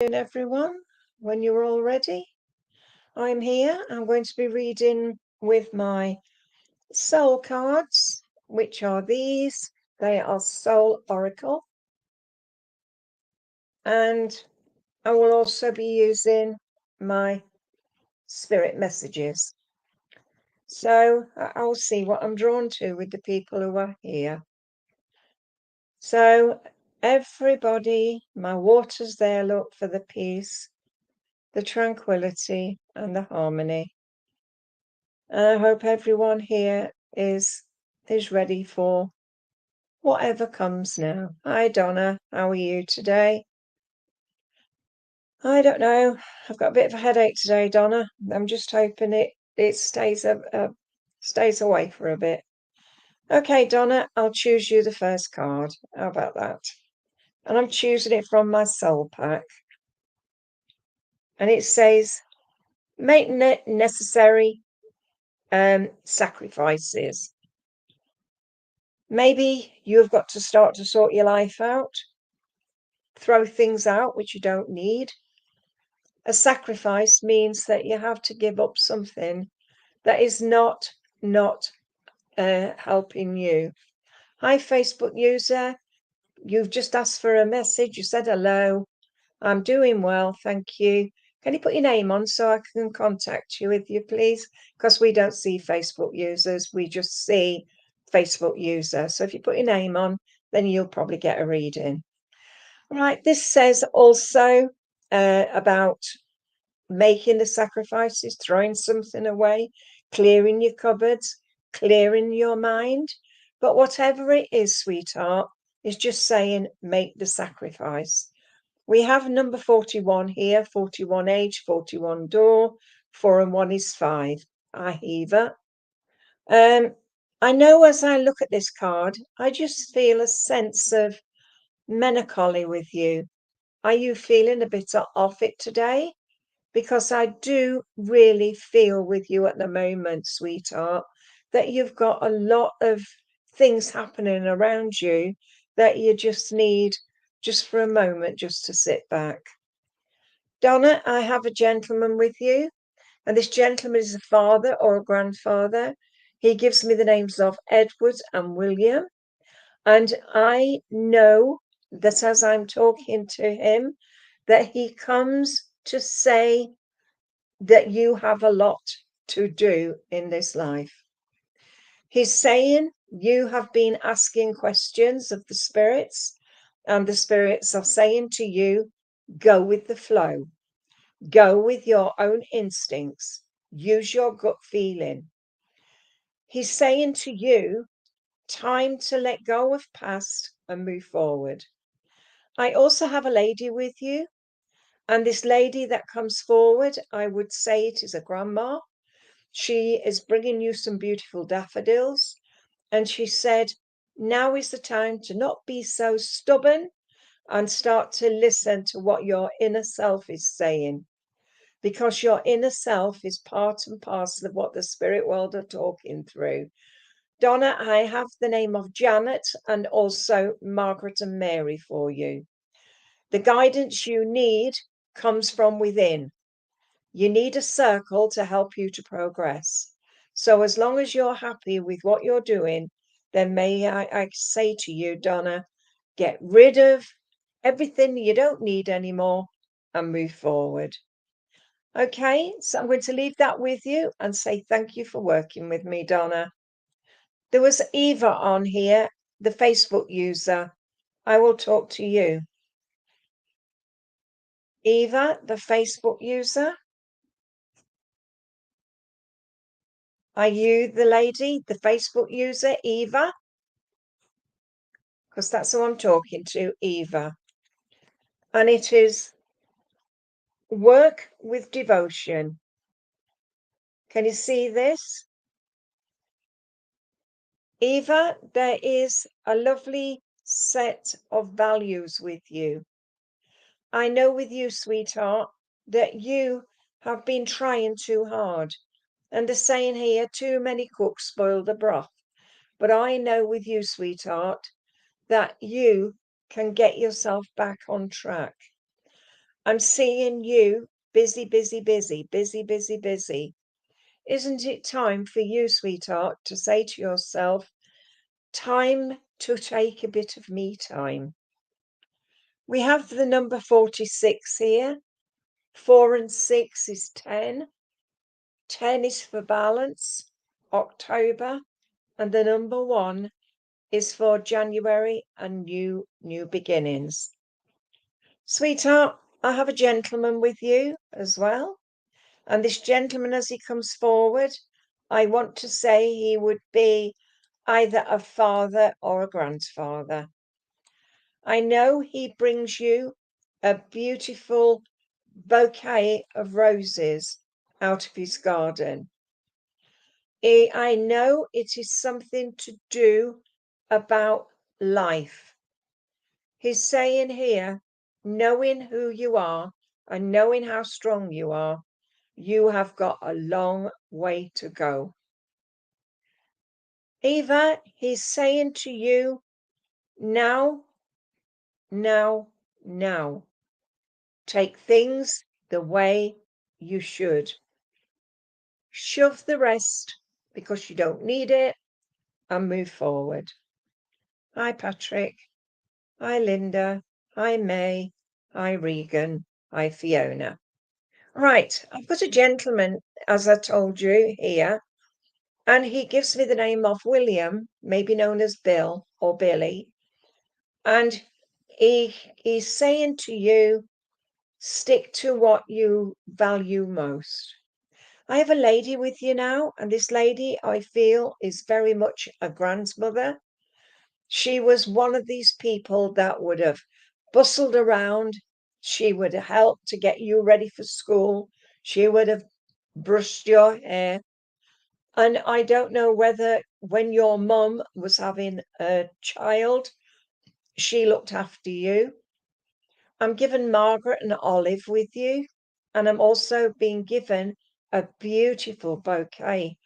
Everyone, when you're all ready, I'm here. I'm going to be reading with my soul cards, which are these. They are Soul Oracle. And I will also be using my spirit messages. So I'll see what I'm drawn to with the people who are here. So everybody, my water's there, look, for the peace, the tranquility and the harmony. And I hope everyone here is ready for whatever comes now. Hi Donna, how are you today? I don't know. I've got a bit of a headache today, Donna. I'm just hoping it stays away for a bit. Okay, Donna, I'll choose you the first card. How about that? And I'm choosing it from my soul pack. And it says, make necessary sacrifices. Maybe you've got to start to sort your life out, throw things out which you don't need. A sacrifice means that you have to give up something that is not helping you. Hi, Facebook user. You've just asked for a message. You said hello. I'm doing well, thank you. Can you put your name on so I can contact you with you, please? Because we don't see Facebook users. We just see Facebook user. So if you put your name on, then you'll probably get a reading. Right, this says also about making the sacrifices, throwing something away, clearing your cupboards, clearing your mind. But whatever it is, sweetheart, is just saying make the sacrifice. We have number 41 here, 41 age, 41 door, 4 and 1 is 5. Ahiva. I know as I look at this card, I just feel a sense of melancholy with you. Are you feeling a bit off it today? Because I do really feel with you at the moment, sweetheart, that you've got a lot of things happening around you that you just need just for a moment just to sit back. Donna, I have a gentleman with you, and this gentleman is a father or a grandfather. He gives me the names of Edward and William, and I know that as I'm talking to him, that he comes to say that you have a lot to do in this life. He's saying you have been asking questions of the spirits, and the spirits are saying to you, go with the flow, go with your own instincts, use your gut feeling. He's saying to you, time to let go of past and move forward. I also have a lady with you, and this lady that comes forward, I would say it is a grandma. She is bringing you some beautiful daffodils, and she said, now is the time to not be so stubborn and start to listen to what your inner self is saying, because your inner self is part and parcel of what the spirit world are talking through. Donna, I have the name of Janet and also Margaret and Mary for you. The guidance you need comes from within. You need a circle to help you to progress. So as long as you're happy with what you're doing, then may I say to you, Donna, get rid of everything you don't need anymore and move forward. Okay, so I'm going to leave that with you and say thank you for working with me, Donna. There was Eva on here, the Facebook user. I will talk to you. Eva, the Facebook user. Are you the lady, the Facebook user, Eva? Because that's who I'm talking to, Eva. And it is work with devotion. Can you see this? Eva, there is a lovely set of values with you. I know with you, sweetheart, that you have been trying too hard. And the saying here, too many cooks spoil the broth. But I know with you, sweetheart, that you can get yourself back on track. I'm seeing you busy, busy, busy, busy, busy, busy. Isn't it time for you, sweetheart, to say to yourself, time to take a bit of me time? We have the number 46 here. 4 and 6 is 10. 10 is for balance, October, and the number 1 is for January and new beginnings. Sweetheart, I have a gentleman with you as well. And this gentleman, as he comes forward, I want to say he would be either a father or a grandfather. I know he brings you a beautiful bouquet of roses out of his garden. I know it is something to do about life. He's saying here, knowing who you are and knowing how strong you are, you have got a long way to go. Eva, he's saying to you, now, now, now, take things the way you should. Shove the rest because you don't need it and move forward. Hi, Patrick. Hi, Linda. Hi, May. Hi, Regan. Hi, Fiona. Right, I've got a gentleman, as I told you, here, and he gives me the name of William, maybe known as Bill or Billy, and he's saying to you, stick to what you value most. I have a lady with you now, and this lady I feel is very much a grandmother. She was one of these people that would have bustled around. She would have helped to get you ready for school. She would have brushed your hair. And I don't know whether when your mum was having a child, she looked after you. I'm given Margaret and Olive with you. And I'm also being given a beautiful bouquet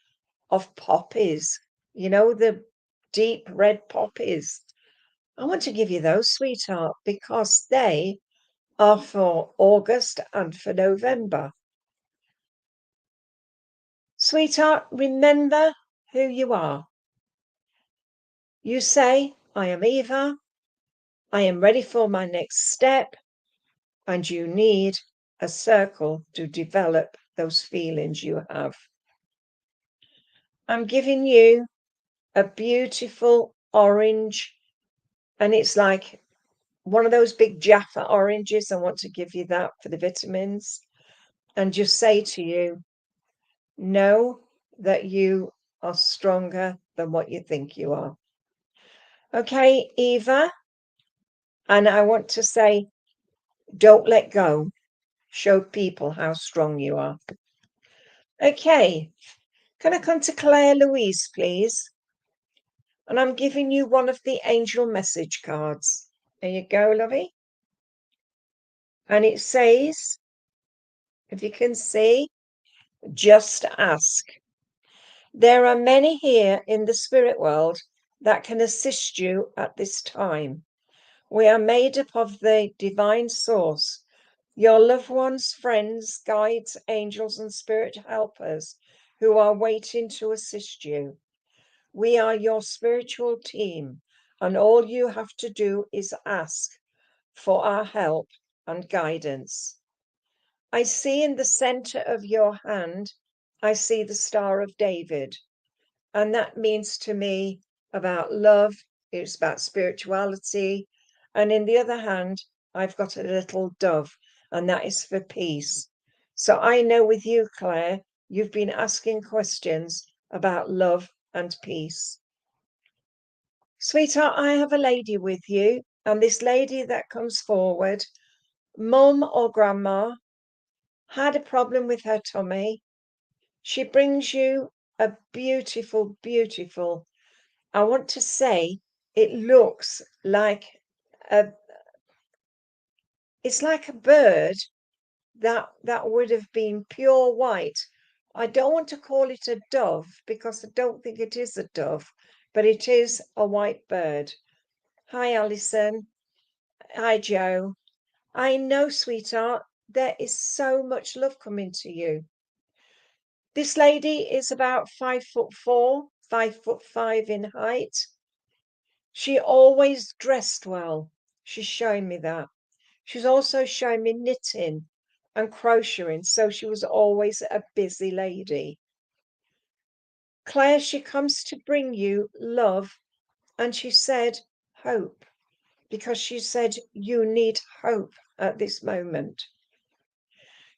of poppies. You know, the deep red poppies. I want to give you those, sweetheart, because they are for August and for November. Sweetheart, remember who you are. You say, I am Eva, I am ready for my next step, and you need a circle to develop those feelings you have. I'm giving you a beautiful orange, and it's like one of those big Jaffa oranges. I want to give you that for the vitamins, and just say to you, know that you are stronger than what you think you are. Okay, Eva, and I want to say, don't let go. Show people how strong you are. Okay, can I come to Claire Louise, please? And I'm giving you one of the angel message cards. There you go, lovey. And it says, if you can see, just ask. There are many here in the spirit world that can assist you at this time. We are made up of the divine source, your loved ones, friends, guides, angels, and spirit helpers who are waiting to assist you. We are your spiritual team, and all you have to do is ask for our help and guidance. I see in the center of your hand, I see the Star of David. And that means to me about love, it's about spirituality. And in the other hand, I've got a little dove, and that is for peace. So I know with you, Claire, you've been asking questions about love and peace. Sweetheart, I have a lady with you, and this lady that comes forward, mum or grandma, had a problem with her tummy. She brings you a beautiful, beautiful, I want to say it looks like it's like a bird that would have been pure white. I don't want to call it a dove because I don't think it is a dove, but it is a white bird. Hi, Alison. Hi, Joe. I know, sweetheart, there is so much love coming to you. This lady is about 5'4", 5'5" in height. She always dressed well. She's showing me that. She's also showing me knitting and crocheting, so she was always a busy lady. Claire, she comes to bring you love, and she said hope, because she said you need hope at this moment.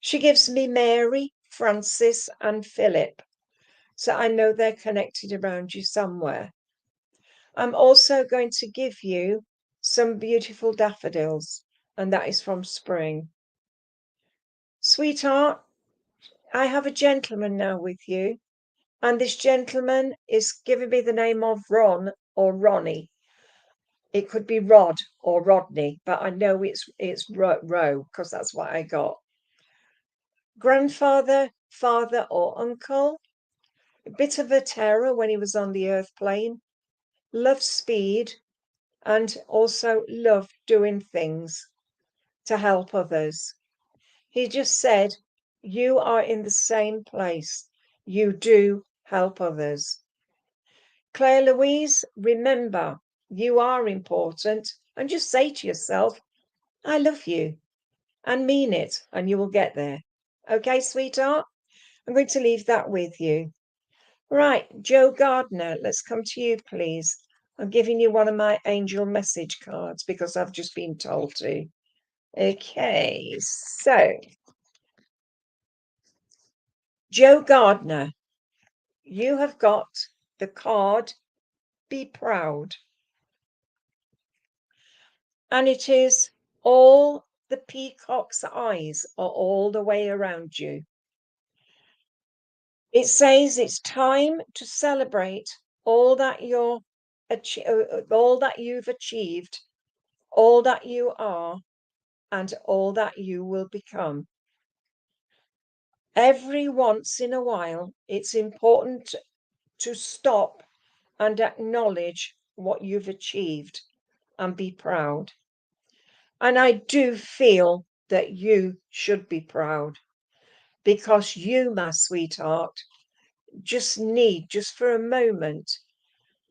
She gives me Mary, Francis, and Philip, so I know they're connected around you somewhere. I'm also going to give you some beautiful daffodils, and that is from spring. Sweetheart, I have a gentleman now with you, and this gentleman is giving me the name of Ron or Ronnie. It could be Rod or Rodney, but I know it's Roe because that's what I got. Grandfather, father, or uncle. A bit of a terror when he was on the earth plane. Loved speed and also loved doing things to help others. He just said, you are in the same place. You do help others. Claire Louise, remember, you are important, and just say to yourself, I love you, and mean it, and you will get there. Okay, sweetheart? I'm going to leave that with you. Right, Joe Gardner, let's come to you, please. I'm giving you one of my angel message cards because I've just been told to. Okay, so Joe Gardner, you have got the card Be Proud. And it is all the peacock's eyes are all the way around you. It says it's time to celebrate all that all that you've achieved, all that you are, and all that you will become. Every once in a while, it's important to stop and acknowledge what you've achieved and be proud. And I do feel that you should be proud because you, my sweetheart, just need, just for a moment.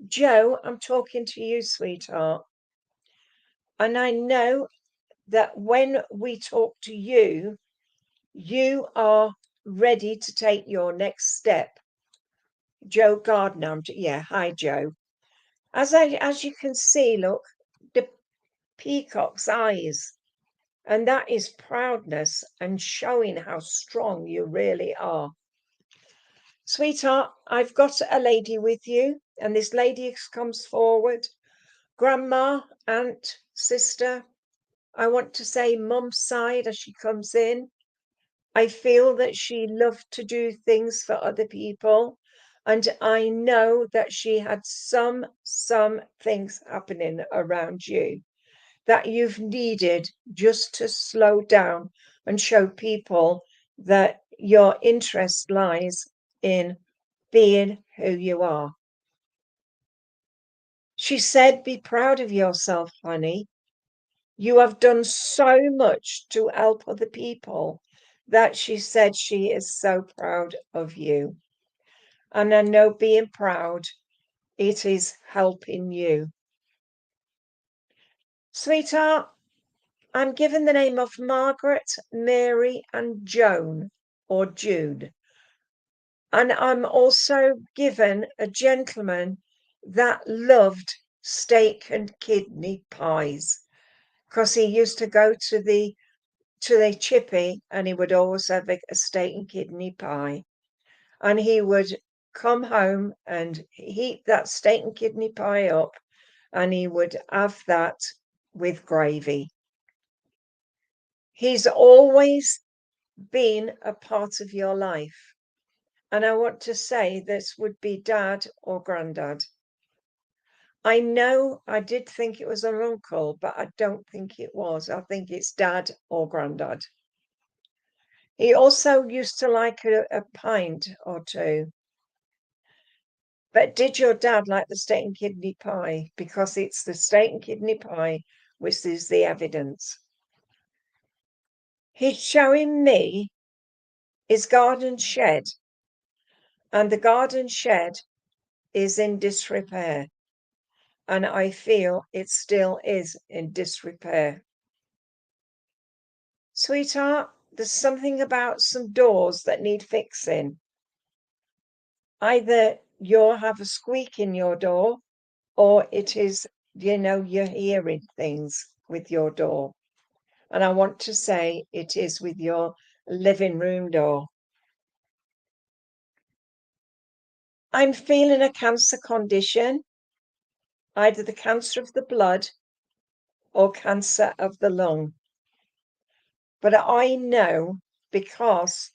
Joe, I'm talking to you, sweetheart. And I know that when we talk to you, you are ready to take your next step. Joe Gardner, yeah, hi, Joe. As you can see, look, the peacock's eyes, and that is proudness and showing how strong you really are. Sweetheart, I've got a lady with you, and this lady comes forward. Grandma, aunt, sister, I want to say mum's side as she comes in. I feel that she loved to do things for other people, and I know that she had some things happening around you that you've needed just to slow down and show people that your interest lies in being who you are. She said, be proud of yourself, honey. You have done so much to help other people that she said she is so proud of you. And I know being proud, it is helping you. Sweetheart, I'm given the name of Margaret, Mary, and Joan or Jude. And I'm also given a gentleman that loved steak and kidney pies because he used to go to the chippy and he would always have a steak and kidney pie. And he would come home and heat that steak and kidney pie up and he would have that with gravy. He's always been a part of your life. And I want to say this would be dad or granddad. I know I did think it was an uncle, but I don't think it was. I think it's dad or granddad. He also used to like a pint or two. But did your dad like the steak and kidney pie? Because it's the steak and kidney pie which is the evidence. He's showing me his garden shed, and the garden shed is in disrepair, and I feel it still is in disrepair. Sweetheart, there's something about some doors that need fixing. Either you'll have a squeak in your door, or it is, you're hearing things with your door. And I want to say it is with your living room door. I'm feeling a cancer condition, either the cancer of the blood or cancer of the lung. But I know, because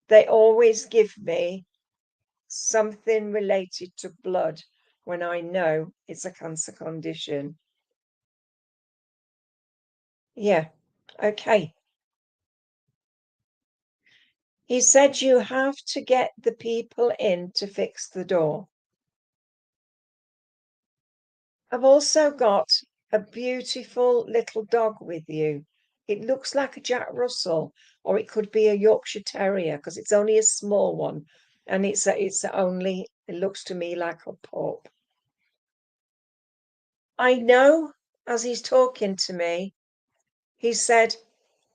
they always give me something related to blood when I know it's a cancer condition. Yeah, okay. He said you have to get the people in to fix the door. I've also got a beautiful little dog with you. It looks like a Jack Russell, or it could be a Yorkshire Terrier, because it's only a small one, and it looks to me like a pup. I know, as he's talking to me, he said,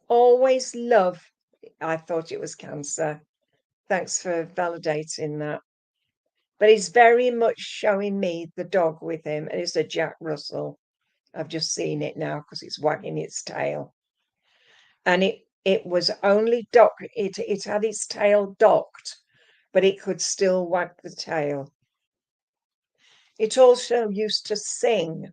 always love. I thought it was cancer. Thanks for validating that. But he's very much showing me the dog with him, and it's a Jack Russell. I've just seen it now because it's wagging its tail. And it was only it had its tail docked, but it could still wag the tail. It also used to sing.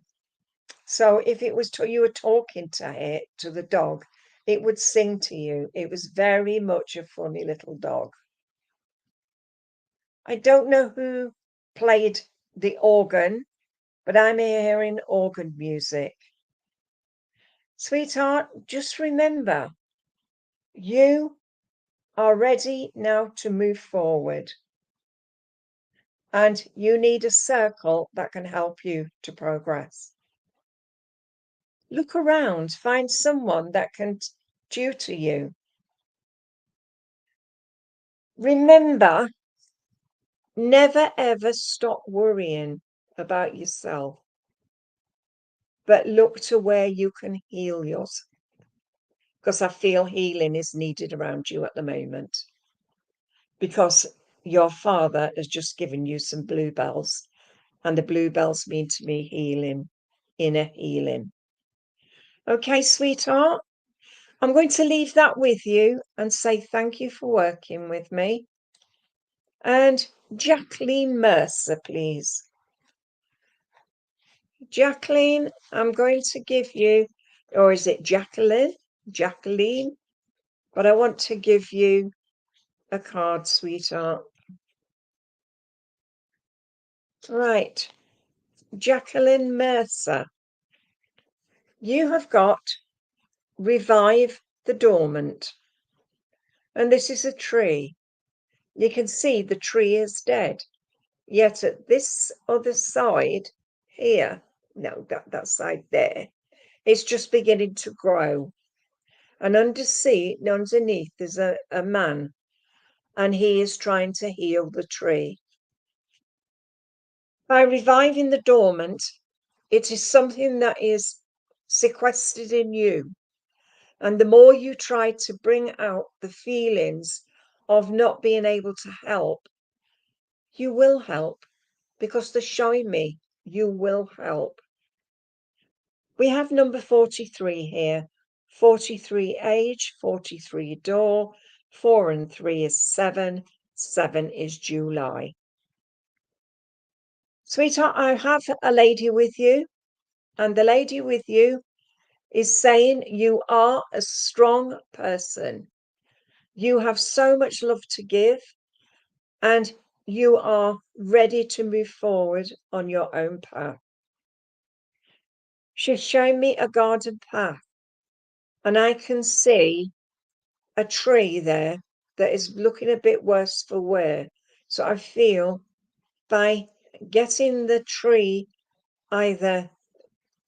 So if it was you were talking to the dog, it would sing to you. It was very much a funny little dog. I don't know who played the organ, but I'm hearing organ music. Sweetheart, just remember, you are ready now to move forward. And you need a circle that can help you to progress. Look around, find someone that can tutor you. Remember, never ever stop worrying about yourself, but look to where you can heal yourself. Because I feel healing is needed around you at the moment. Because your father has just given you some bluebells, and the bluebells mean to me healing, inner healing. Okay, sweetheart, I'm going to leave that with you and say thank you for working with me. And Jacqueline Mercer, please. Jacqueline, I'm going to give you, or is it Jacqueline? Jacqueline? But I want to give you a card, sweetheart. Right. Jacqueline Mercer. You have got Revive the Dormant. And this is a tree. You can see the tree is dead. Yet at this other side here, no, that side there, it's just beginning to grow. And underneath there's a man, and he is trying to heal the tree. By reviving the dormant, it is something that is sequestered in you. And the more you try to bring out the feelings of not being able to help, you will help, because they're showing me you will help. We have number 43 here. 43 age, 43 door, 4 and 3 is 7, 7 is July. Sweetheart, I have a lady with you, and the lady with you is saying you are a strong person. You have so much love to give, and you are ready to move forward on your own path. She's showing me a garden path, and I can see a tree there that is looking a bit worse for wear. So I feel by getting the tree either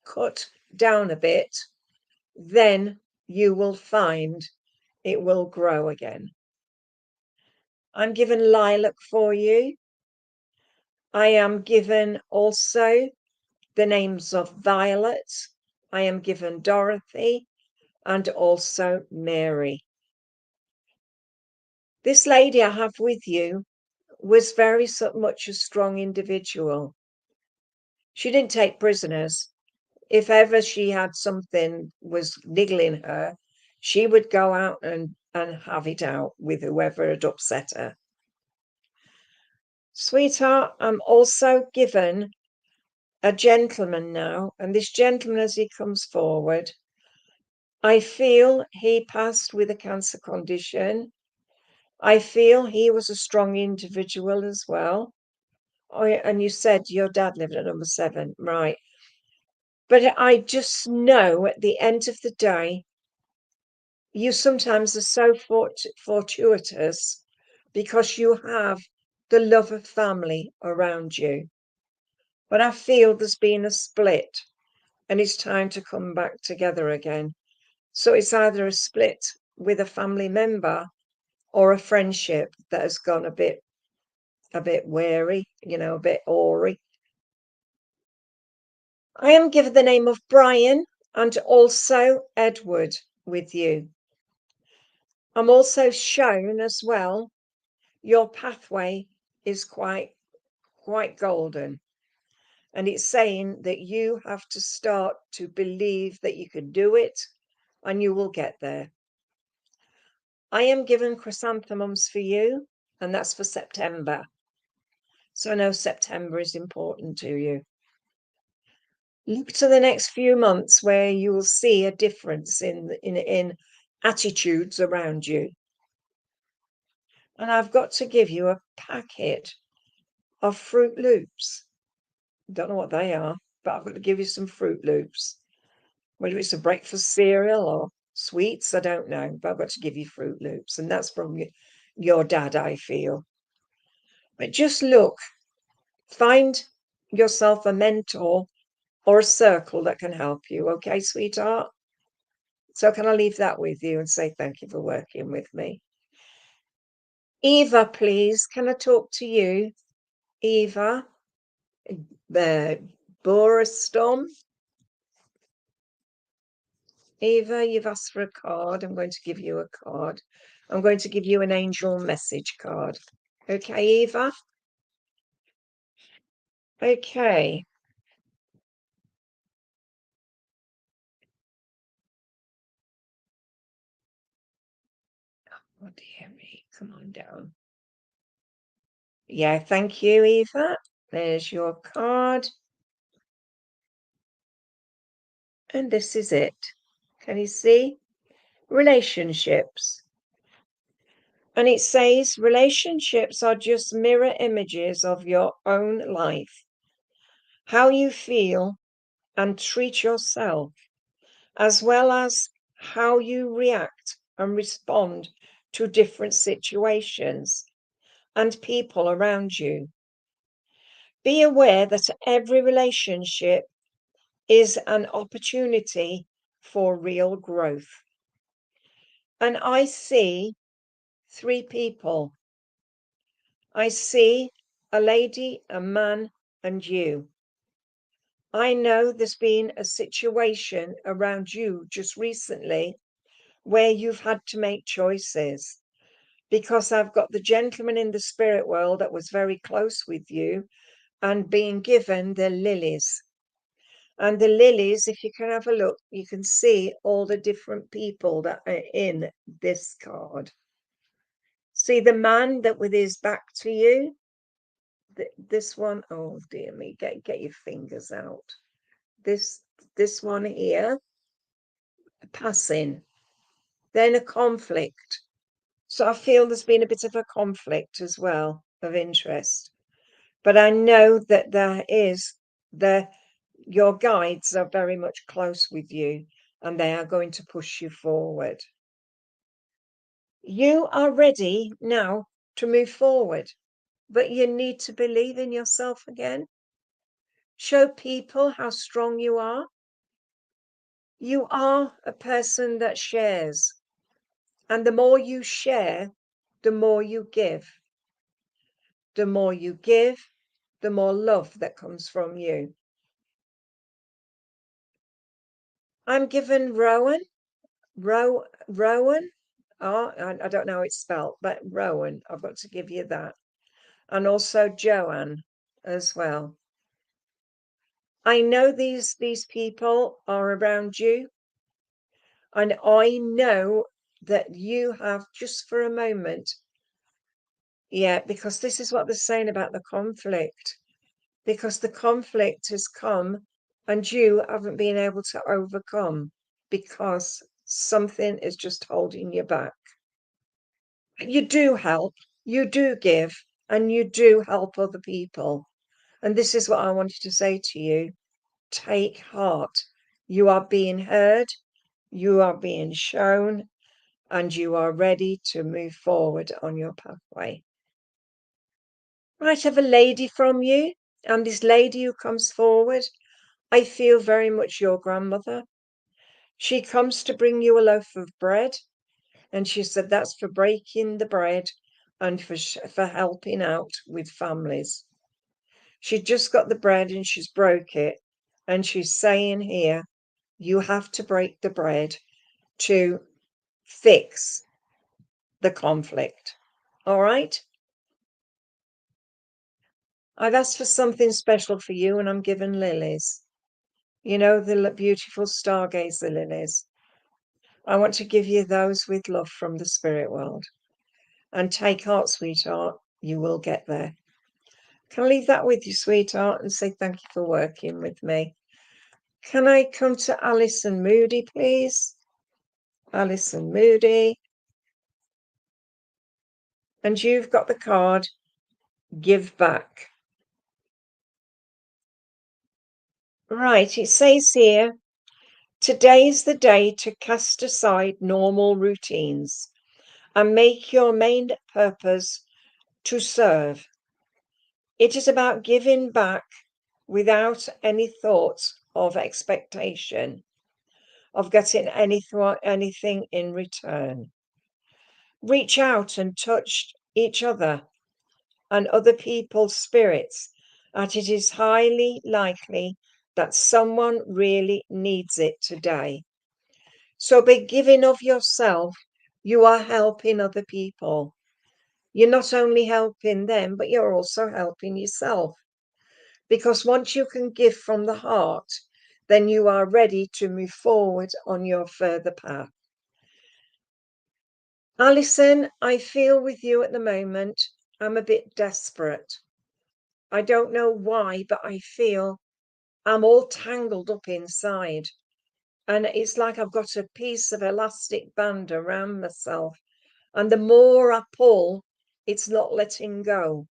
cut down a bit, then you will find it will grow again. I'm given lilac for you. I am given also the names of Violet. I am given Dorothy and also Mary. This lady I have with you was very much a strong individual. She didn't take prisoners. If ever she had something was niggling her, she would go out and have it out with whoever had upset her. Sweetheart, I'm also given a gentleman now, and this gentleman, as he comes forward, I feel he passed with a cancer condition. I feel he was a strong individual as well. Oh, and you said your dad lived at number 7, right? But I just know at the end of the day, you sometimes are so fortuitous because you have the love of family around you. But I feel there's been a split and it's time to come back together again. So it's either a split with a family member or a friendship that has gone a bit wary, a bit awry. I am given the name of Brian and also Edward with you. I'm also shown as well, your pathway is quite golden. And it's saying that you have to start to believe that you can do it and you will get there. I am given chrysanthemums for you, and that's for September. So I know September is important to you. Look to the next few months where you will see a difference in attitudes around you. And I've got to give you a packet of Fruit Loops. Don't know what they are, but I've got to give you some Fruit Loops. Whether it's a breakfast cereal or sweets, I don't know, but I've got to give you Fruit Loops, and that's from your dad, I feel. But just look, find yourself a mentor or a circle that can help you, okay, sweetheart? So can I leave that with you and say thank you for working with me? Eva, please, can I talk to you? Eva, Boristom. Eva, you've asked for a card. I'm going to give you a card. I'm going to give you an angel message card. Okay, Eva? Okay. Oh, dear me. Come on down. Yeah, thank you, Eva. There's your card. And this is it. Can you see? Relationships. And it says relationships are just mirror images of your own life. How you feel and treat yourself, as well as how you react and respond to different situations and people around you. Be aware that every relationship is an opportunity for real growth. And I see 3 people. I see a lady, a man, and you. I know there's been a situation around you just recently where you've had to make choices, because I've got the gentleman in the spirit world that was very close with you and being given the lilies. And the lilies, if you can have a look, you can see all the different people that are in this card. See the man that with his back to you? This one, oh dear me, get your fingers out. This one here, passing. Then a conflict. So I feel there's been a bit of a conflict as well of interest. But I know that your guides are very much close with you and they are going to push you forward. You are ready now to move forward, but you need to believe in yourself again. Show people how strong you are. You are a person that shares. And the more you share, the more you give. The more you give, the more love that comes from you. I'm given Rowan. Rowan. Oh, I don't know how it's spelled, but Rowan. I've got to give you that. And also Joanne as well. I know these people are around you, and I know that you have just for a moment. Yeah, because this is what they're saying about the conflict. Because the conflict has come and you haven't been able to overcome because something is just holding you back. You do help, you do give, and you do help other people. And this is what I wanted to say to you. Take heart. You are being heard, you are being shown, and you are ready to move forward on your pathway. Might have a lady from you, and this lady who comes forward, I feel very much your grandmother. She comes to bring you a loaf of bread, and she said that's for breaking the bread and for helping out with families. She just got the bread and she's broke it, and she's saying here, you have to break the bread to fix the conflict. All right? I've asked for something special for you, and I'm given lilies. You know, the beautiful stargazer lilies. I want to give you those with love from the spirit world. And take heart, sweetheart. You will get there. Can I leave that with you, sweetheart, and say thank you for working with me? Can I come to Alison Moody, please? Alison Moody. And you've got the card, give back. Right, it says here, today's the day to cast aside normal routines and make your main purpose to serve. It is about giving back without any thoughts of expectation of getting anything in return. Reach out and touch each other and other people's spirits, and it is highly likely that someone really needs it today. So by giving of yourself, you are helping other people. You're not only helping them, but you're also helping yourself. Because once you can give from the heart, then you are ready to move forward on your further path. Alison, I feel with you at the moment, I'm a bit desperate. I don't know why, but I feel I'm all tangled up inside. And it's like I've got a piece of elastic band around myself. And the more I pull, it's not letting go.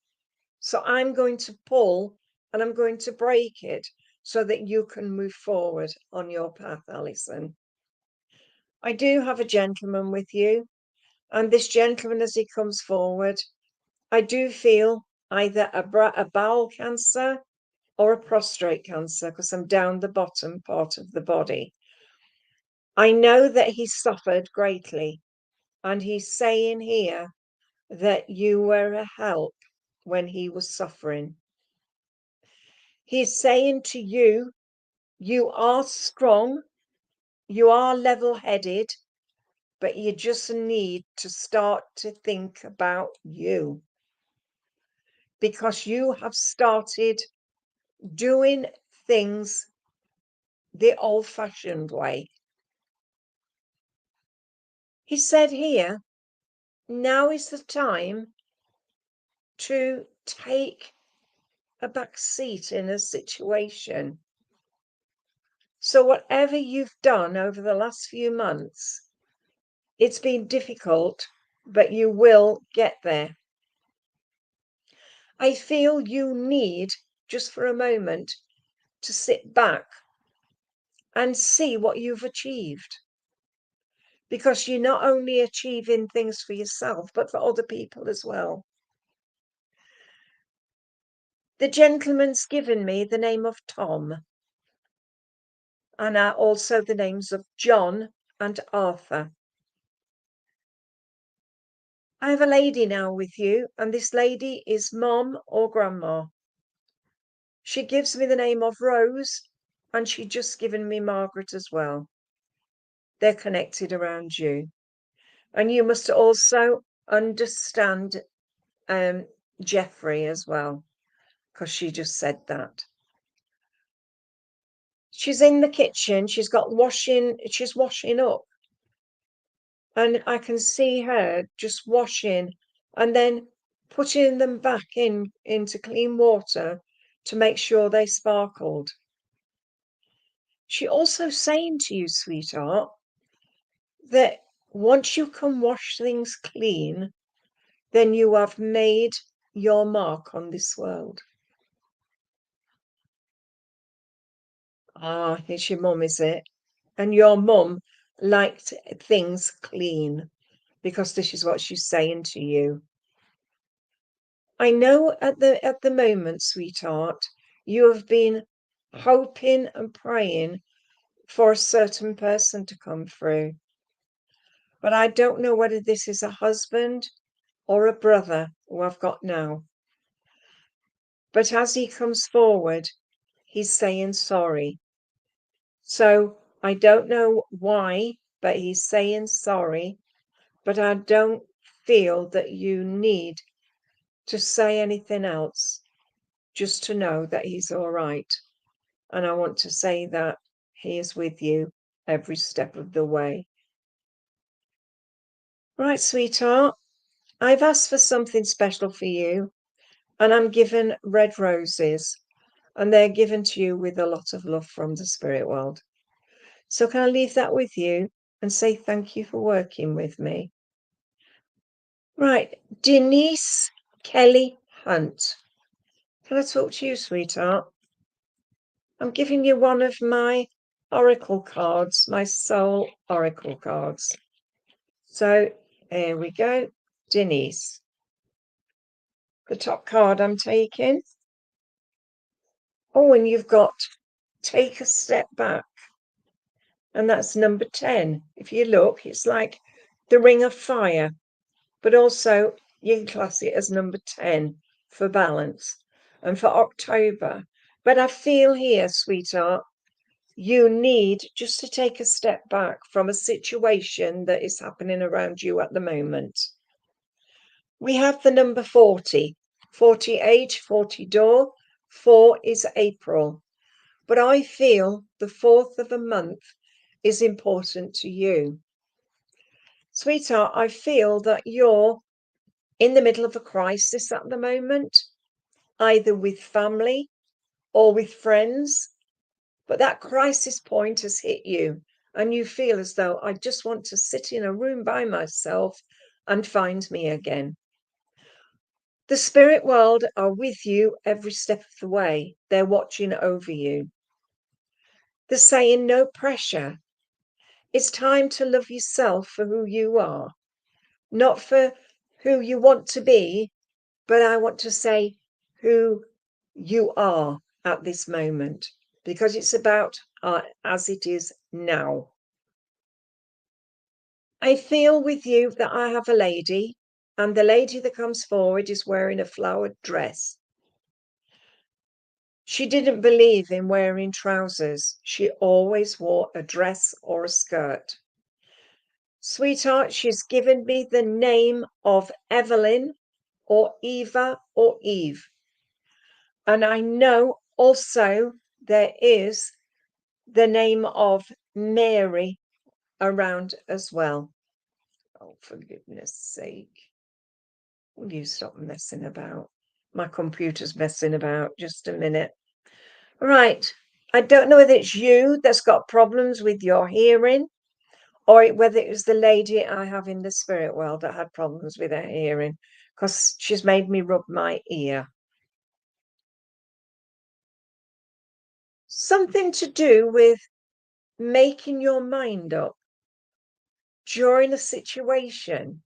So I'm going to pull and I'm going to break it so that you can move forward on your path, Alison. I do have a gentleman with you, and this gentleman, as he comes forward, I do feel either a bowel cancer or a prostate cancer because I'm down the bottom part of the body. I know that he suffered greatly, and he's saying here that you were a help when he was suffering. He's saying to you, you are strong, you are level-headed, but you just need to start to think about you, because you have started doing things the old-fashioned way. He said here, now is the time to take a back seat in a situation. So whatever you've done over the last few months, it's been difficult, but you will get there. I feel you need, just for a moment, to sit back and see what you've achieved. Because you're not only achieving things for yourself, but for other people as well. The gentleman's given me the name of Tom, and also the names of John and Arthur. I have a lady now with you, and this lady is Mom or Grandma. She gives me the name of Rose, and she just given me Margaret as well. They're connected around you. And you must also understand Jeffrey as well, because she just said that. She's in the kitchen. She's washing up. And I can see her just washing and then putting them back into clean water to make sure they sparkled. She also saying to you, sweetheart, that once you can wash things clean, then you have made your mark on this world. Ah, it's your mum, is it? And your mum liked things clean because this is what she's saying to you. I know at the moment, sweetheart, you have been hoping and praying for a certain person to come through. But I don't know whether this is a husband or a brother who I've got now. But as he comes forward, he's saying sorry. So I don't know why, but he's saying sorry. But I don't feel that you need to say anything else, just to know that he's all right. And I want to say that he is with you every step of the way. Right, sweetheart, I've asked for something special for you, and I'm given red roses, and they're given to you with a lot of love from the spirit world. So can I leave that with you and say thank you for working with me? Right, Denise Kelly Hunt. Can I talk to you, sweetheart? I'm giving you one of my oracle cards, my soul oracle cards. So here we go, Denise. The top card I'm taking. Oh, and you've got take a step back. And that's number 10. If you look, it's like the ring of fire, but also you can class it as number 10 for balance and for October. But I feel here, sweetheart, you need just to take a step back from a situation that is happening around you at the moment. We have the number 40, 48, 40 door, 4 is April. But I feel the 4th of a month is important to you. Sweetheart, I feel that you're in the middle of a crisis at the moment, either with family or with friends. But that crisis point has hit you, and you feel as though I just want to sit in a room by myself and find me again. The spirit world are with you every step of the way. They're watching over you. They're saying no pressure. It's time to love yourself for who you are, not for who you want to be, but I want to say who you are at this moment, because it's about as it is now. I feel with you that I have a lady, and the lady that comes forward is wearing a flowered dress. She didn't believe in wearing trousers. She always wore a dress or a skirt. Sweetheart, she's given me the name of Evelyn or Eva or Eve. And I know also there is the name of Mary around as well. Oh, for goodness sake. Will you stop messing about? My computer's messing about. Just a minute. Right. I don't know whether it's you that's got problems with your hearing, or whether it was the lady I have in the spirit world that had problems with her hearing, because she's made me rub my ear. Something to do with making your mind up during a situation.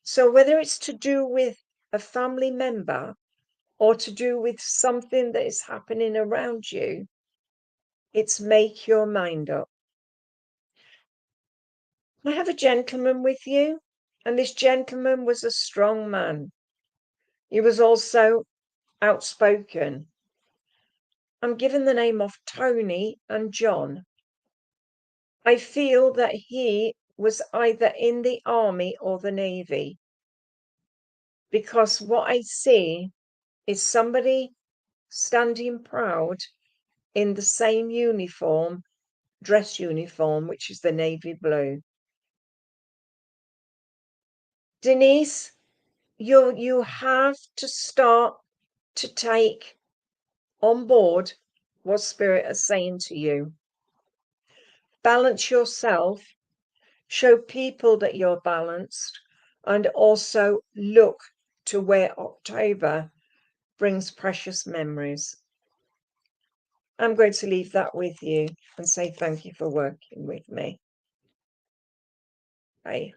So whether it's to do with a family member or to do with something that is happening around you, it's make your mind up. I have a gentleman with you, And this gentleman was a strong man. He was also outspoken. I'm given the name of Tony and John. I feel that he was either in the army or the navy, because what I see is somebody standing proud in the same uniform, dress uniform, which is the navy blue. Denise, you have to start to take on board what Spirit is saying to you. Balance yourself, show people that you're balanced, and also look to where October brings precious memories. I'm going to leave that with you and say thank you for working with me. Bye.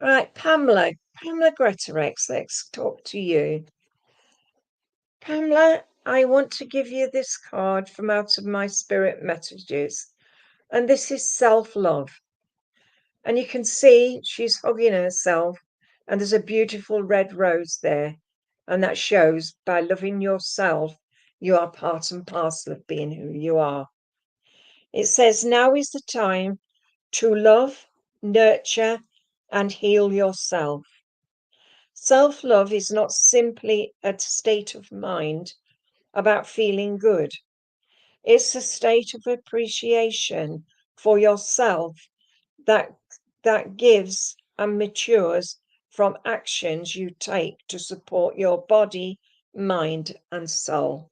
All right, Pamela Greatorex, let's talk to you. Pamela, I want to give you this card from out of my spirit messages, and this is self-love. And you can see she's hugging herself, and there's a beautiful red rose there, and that shows by loving yourself, you are part and parcel of being who you are. It says, now is the time to love, nurture, and heal yourself. Self-love is not simply a state of mind about feeling good. It's a state of appreciation for yourself that gives and matures from actions you take to support your body, mind, and soul.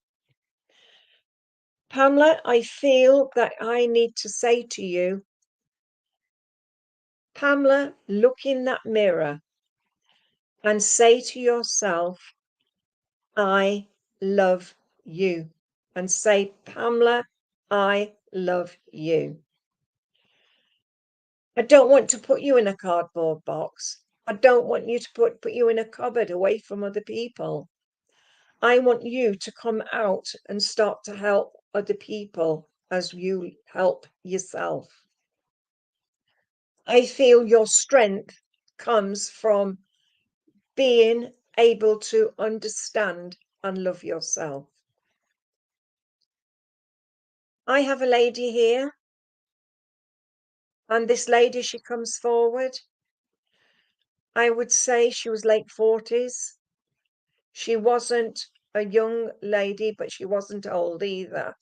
Pamela, I feel that I need to say to you, Pamela, look in that mirror and say to yourself, I love you. And say, Pamela, I love you. I don't want to put you in a cardboard box. I don't want you to put you in a cupboard away from other people. I want you to come out and start to help other people as you help yourself. I feel your strength comes from being able to understand and love yourself. I have a lady here, and this lady, she comes forward. I would say she was late 40s. She wasn't a young lady, but she wasn't old either.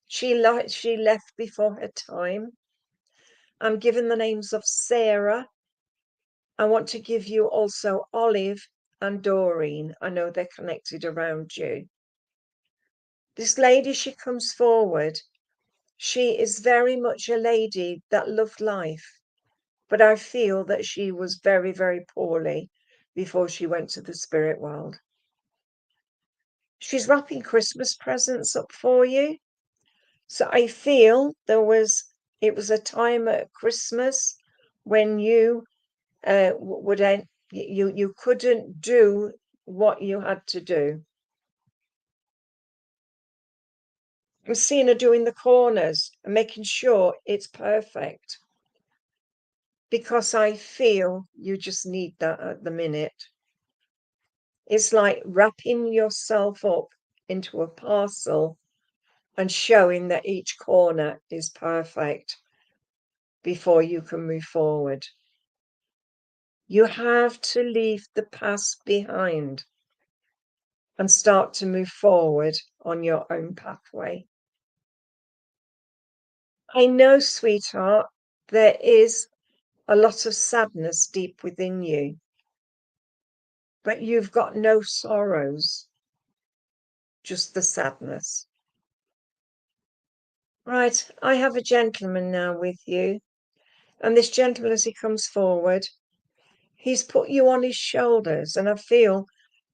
She left before her time. I'm given the names of Sarah. I want to give you also Olive and Doreen. I know they're connected around you. This lady, she comes forward. She is very much a lady that loved life, but I feel that she was very, very poorly before she went to the spirit world. She's wrapping Christmas presents up for you. So I feel it was a time at Christmas when you you couldn't do what you had to do. I'm seeing her doing the corners and making sure it's perfect, because I feel you just need that at the minute. It's like wrapping yourself up into a parcel and showing that each corner is perfect before you can move forward. You have to leave the past behind and start to move forward on your own pathway. I know, sweetheart, there is a lot of sadness deep within you, but you've got no sorrows, just the sadness. Right, I have a gentleman now with you, and this gentleman, as he comes forward, he's put you on his shoulders, and I feel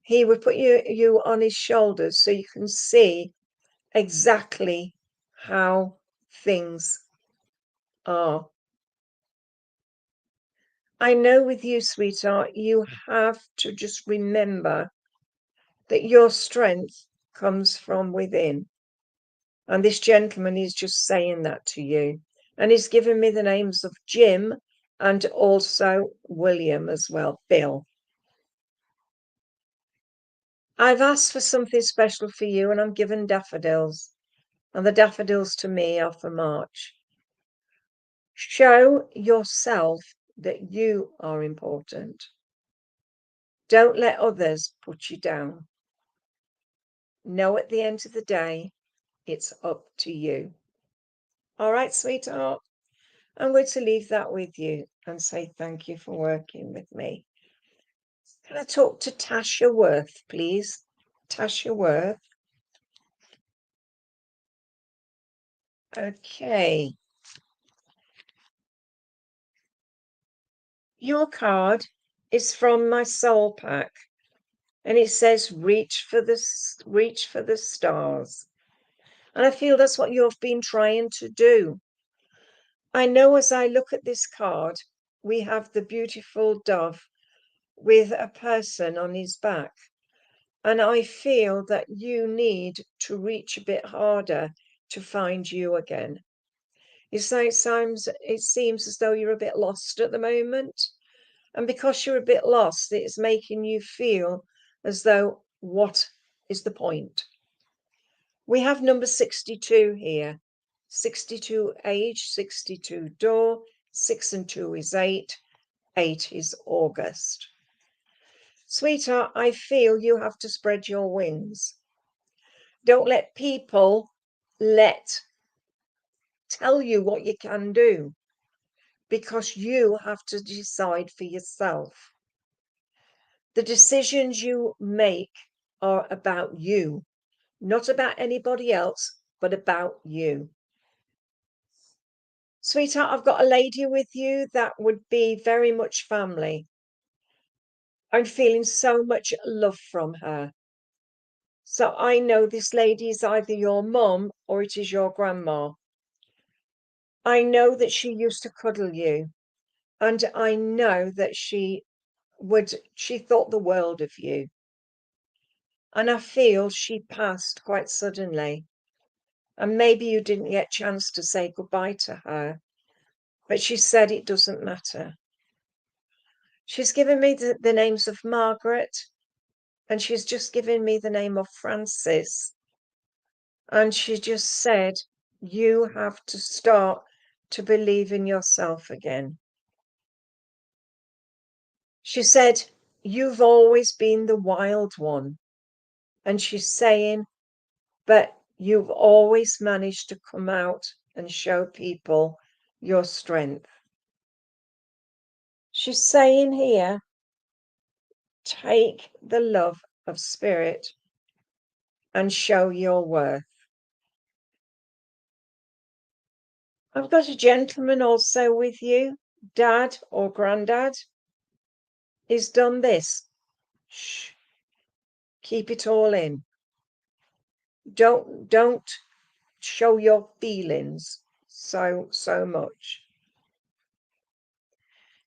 he would put you on his shoulders so you can see exactly how things are. I know with you, sweetheart, you have to just remember that your strength comes from within. And this gentleman is just saying that to you. And he's given me the names of Jim and also William as well, Bill. I've asked for something special for you, and I'm given daffodils. And the daffodils to me are for March. Show yourself that you are important. Don't let others put you down. Know at the end of the day, it's up to you. All right, sweetheart. I'm going to leave that with you and say thank you for working with me. Can I talk to Tasha Worth, please? Tasha Worth. Okay. Your card is from my soul pack, and it says reach for the stars. And I feel that's what you've been trying to do. I know as I look at this card, we have the beautiful dove with a person on his back. And I feel that you need to reach a bit harder to find you again. It seems as though you're a bit lost at the moment. And because you're a bit lost, it's making you feel as though, what is the point? We have number 62 here. 62 age, 62 door, 6 and 2 is 8, 8 is August. Sweetheart, I feel you have to spread your wings. Don't let people tell you what you can do, because you have to decide for yourself. The decisions you make are about you, not about anybody else, but about you. Sweetheart, I've got a lady with you that would be very much family. I'm feeling so much love from her. So I know this lady is either your mum or it is your grandma. I know that she used to cuddle you, and I know that she thought the world of you. And I feel she passed quite suddenly. And maybe you didn't get a chance to say goodbye to her, but she said it doesn't matter. She's given me the names of Margaret, and she's just given me the name of Francis. And she just said, you have to start to believe in yourself again. She said, you've always been the wild one. And she's saying, but you've always managed to come out and show people your strength. She's saying here, take the love of spirit and show your worth. I've got a gentleman also with you, dad or granddad. He's done this. Shh. Keep it all in. Don't show your feelings so much.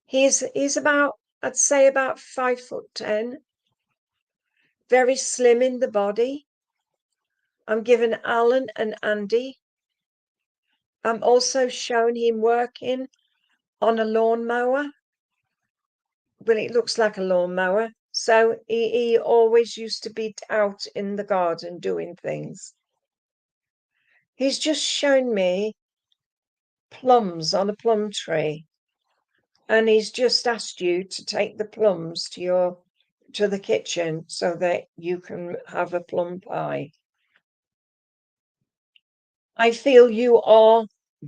He's about, I'd say about 5'10", very slim in the body. I'm given Alan and Andy. I'm also shown him working on a lawnmower. Well, it looks like a lawnmower. So he always used to be out in the garden doing things. He's just shown me plums on a plum tree. And he's just asked you to take the plums to the kitchen so that you can have a plum pie. I feel you are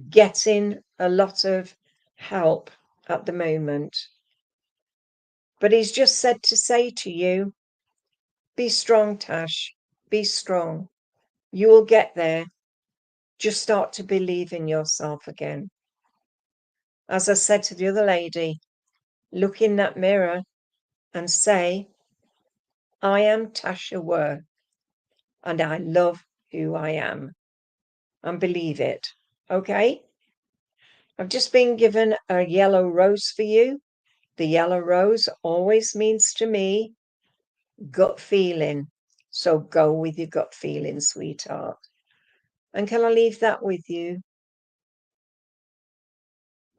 getting a lot of help at the moment. But he's just said to say to you, be strong, Tash, be strong. You will get there. Just start to believe in yourself again. As I said to the other lady, look in that mirror and say, I am Tasha Worth, and I love who I am. And believe it, okay? I've just been given a yellow rose for you. The yellow rose always means to me gut feeling. So go with your gut feeling, sweetheart. And can I leave that with you?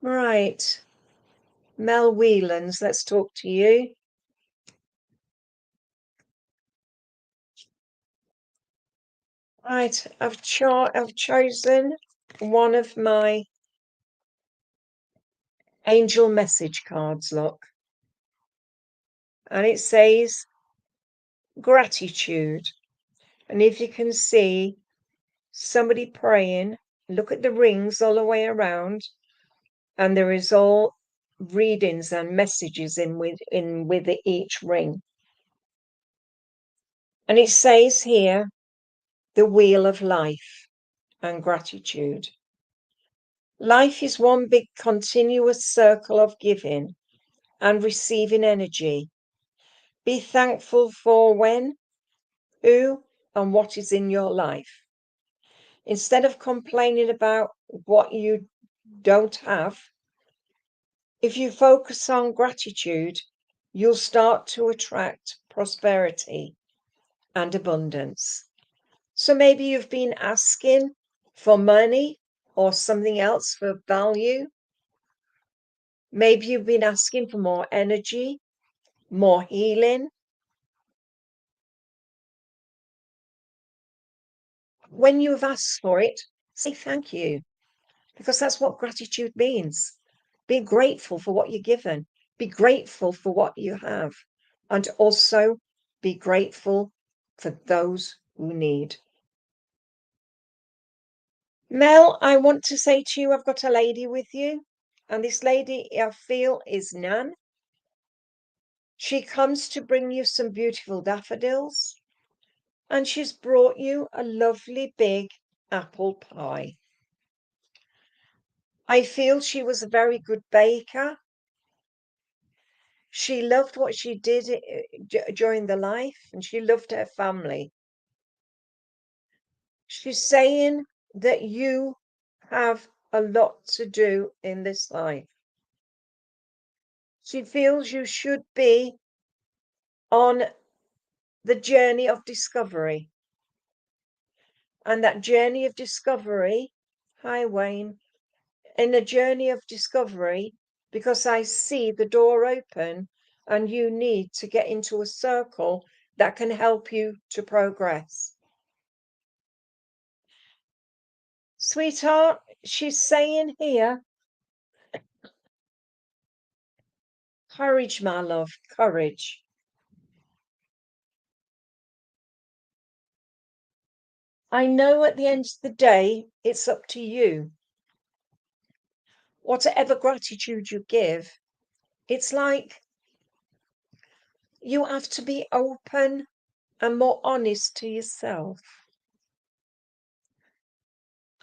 Right. Mel Whelans, let's talk to you. Right, I've chosen one of my angel message cards, look. And it says gratitude. And if you can see somebody praying, look at the rings all the way around, and there is all readings and messages in with each ring. And it says here, the wheel of life and gratitude. Life is one big continuous circle of giving and receiving energy. Be thankful for when, who, and what is in your life. Instead of complaining about what you don't have, if you focus on gratitude, you'll start to attract prosperity and abundance. So maybe you've been asking for money or something else for value. Maybe you've been asking for more energy, more healing. When you've asked for it, say thank you, because that's what gratitude means. Be grateful for what you're given. Be grateful for what you have. And also be grateful for those who need. Mel, I want to say to you, I've got a lady with you. And this lady, I feel, is Nan. She comes to bring you some beautiful daffodils. And she's brought you a lovely big apple pie. I feel she was a very good baker. She loved what she did during the life, and she loved her family. She's saying that you have a lot to do in this life. She feels you should be on the journey of discovery. And that journey of discovery, hi Wayne, in a journey of discovery, because I see the door open and you need to get into a circle that can help you to progress. Sweetheart, she's saying here, courage, my love, courage. I know at the end of the day, it's up to you. Whatever gratitude you give, it's like you have to be open and more honest to yourself.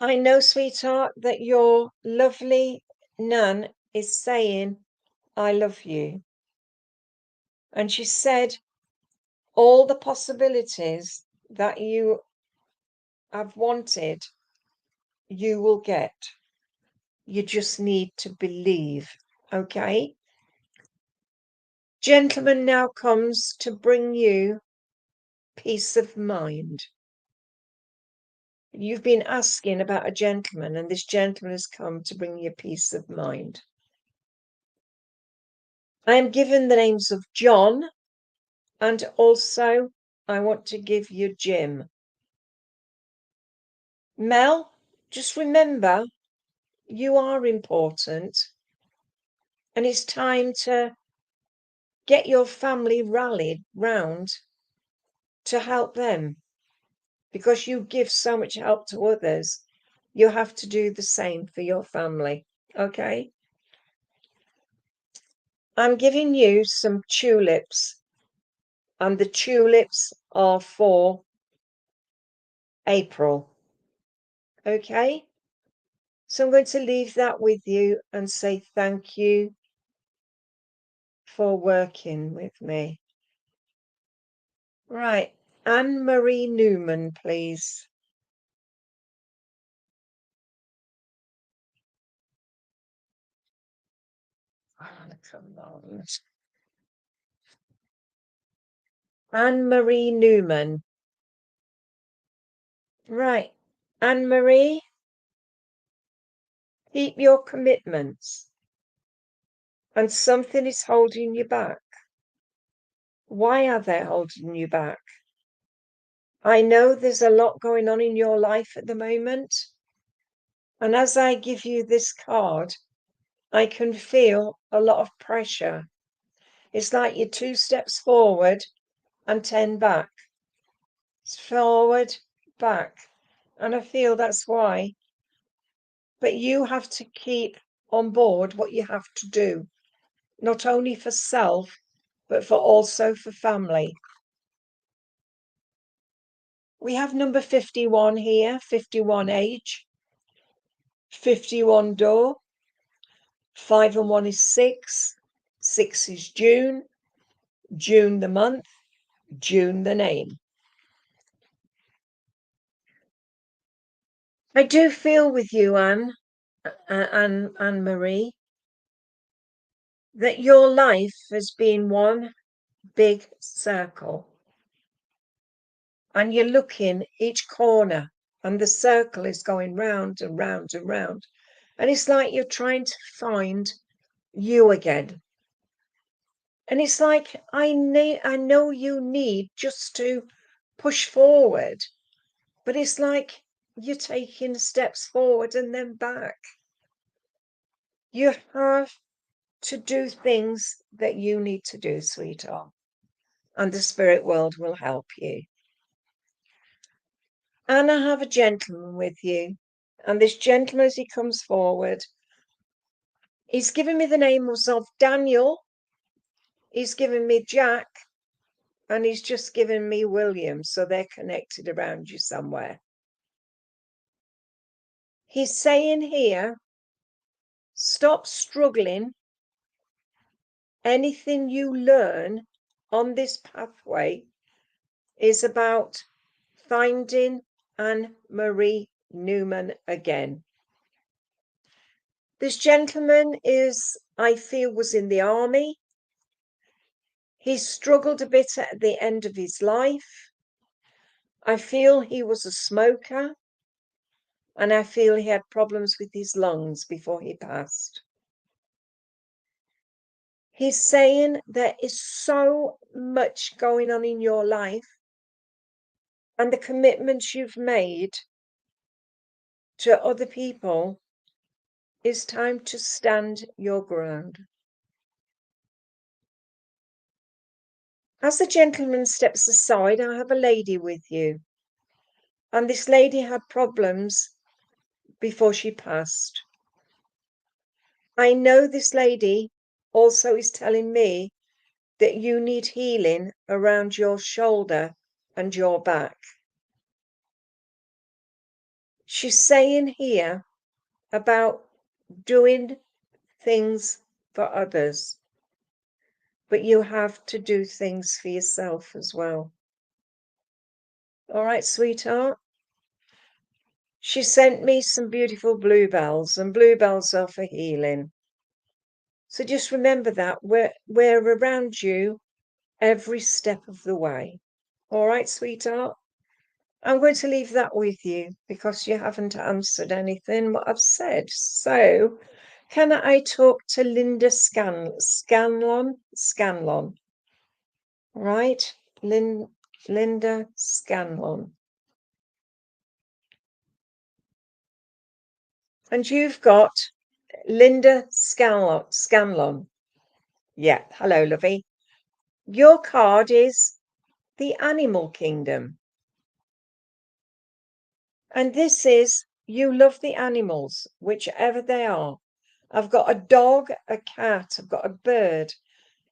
I know, sweetheart, that your lovely Nan is saying, I love you. And she said, all the possibilities that you have wanted, you will get. You just need to believe, okay? Gentleman now comes to bring you peace of mind. You've been asking about a gentleman, and this gentleman has come to bring you peace of mind. I am given the names of John, and also I want to give you Jim. Mel, just remember, you are important, and it's time to get your family rallied round to help them, because you give so much help to others. You have to do the same for your family, okay? I'm giving you some tulips, and the tulips are for April, okay? So I'm going to leave that with you and say thank you for working with me. Right, Anne-Marie Newman, please. Oh, come on. Anne-Marie Newman. Right, Anne-Marie, keep your commitments and something is holding you back. Why are they holding you back? I know there's a lot going on in your life at the moment. And as I give you this card, I can feel a lot of pressure. It's like you're 2 steps forward and 10 back. Forward, back. And I feel that's why. But you have to keep on board what you have to do, not only for self, but for also for family. We have number 51 here, 51 age, 51 door, 5 and 1 is 6, 6 is June, June the month, June the name. I do feel with you, Anne Marie, that your life has been one big circle. And you're looking each corner and the circle is going round and round and round. And it's like you're trying to find you again. And it's like, I know you need just to push forward, but it's like you're taking steps forward and then back. You have to do things that you need to do, sweetheart, and the spirit world will help you. And I have a gentleman with you, and this gentleman, as he comes forward, he's given me the names of Daniel, he's given me Jack, and he's just given me William, so they're connected around you somewhere. He's saying here, stop struggling. Anything you learn on this pathway is about finding Anne Marie Newman again. This gentleman I feel, was in the army. He struggled a bit at the end of his life. I feel he was a smoker, and I feel he had problems with his lungs before he passed. He's saying there is so much going on in your life, and the commitments you've made to other people, it's time to stand your ground. As the gentleman steps aside, I have a lady with you. And this lady had problems before she passed. I know this lady also is telling me that you need healing around your shoulder and your back. She's saying here about doing things for others, but you have to do things for yourself as well. All right, sweetheart? She sent me some beautiful bluebells, and bluebells are for healing. So just remember that we're around you every step of the way. All right, sweetheart? I'm going to leave that with you because you haven't answered anything what I've said. So can I talk to Linda Scanlon? Right? Linda Scanlon. And you've got Linda Scanlon. Yeah, hello, lovey. Your card is the Animal Kingdom. And this is, you love the animals, whichever they are. I've got a dog, a cat, I've got a bird,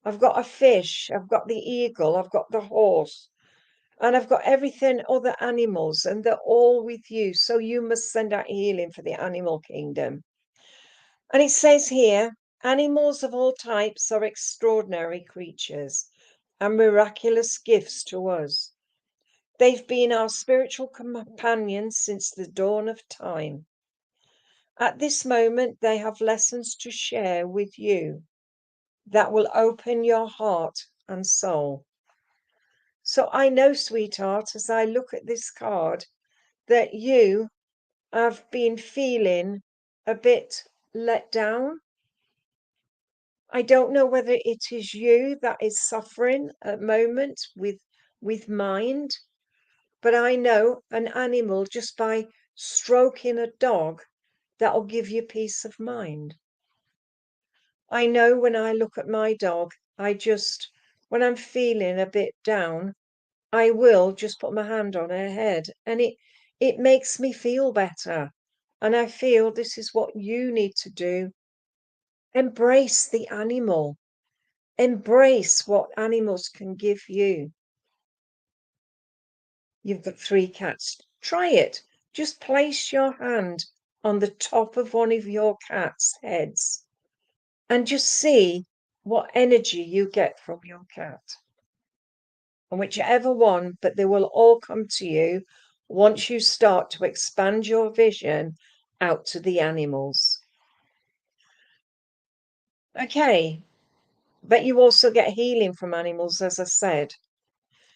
I've got a fish, I've got the eagle, I've got the horse, and I've got everything, other animals, and they're all with you. So you must send out healing for the animal kingdom. And it says here, animals of all types are extraordinary creatures and miraculous gifts to us. They've been our spiritual companions since the dawn of time. At this moment, they have lessons to share with you that will open your heart and soul. So I know, sweetheart, as I look at this card, that you have been feeling a bit let down. I don't know whether it is you that is suffering at the moment with mind, but I know an animal just by stroking a dog that'll give you peace of mind. I know when I look at my dog, when I'm feeling a bit down, I will just put my hand on her head and it makes me feel better. And I feel this is what you need to do. Embrace the animal. Embrace what animals can give you. You've got 3 cats. Try it. Just place your hand on the top of one of your cat's heads and just see what energy you get from your cat. And whichever one, but they will all come to you once you start to expand your vision out to the animals. Okay, but you also get healing from animals, as I said.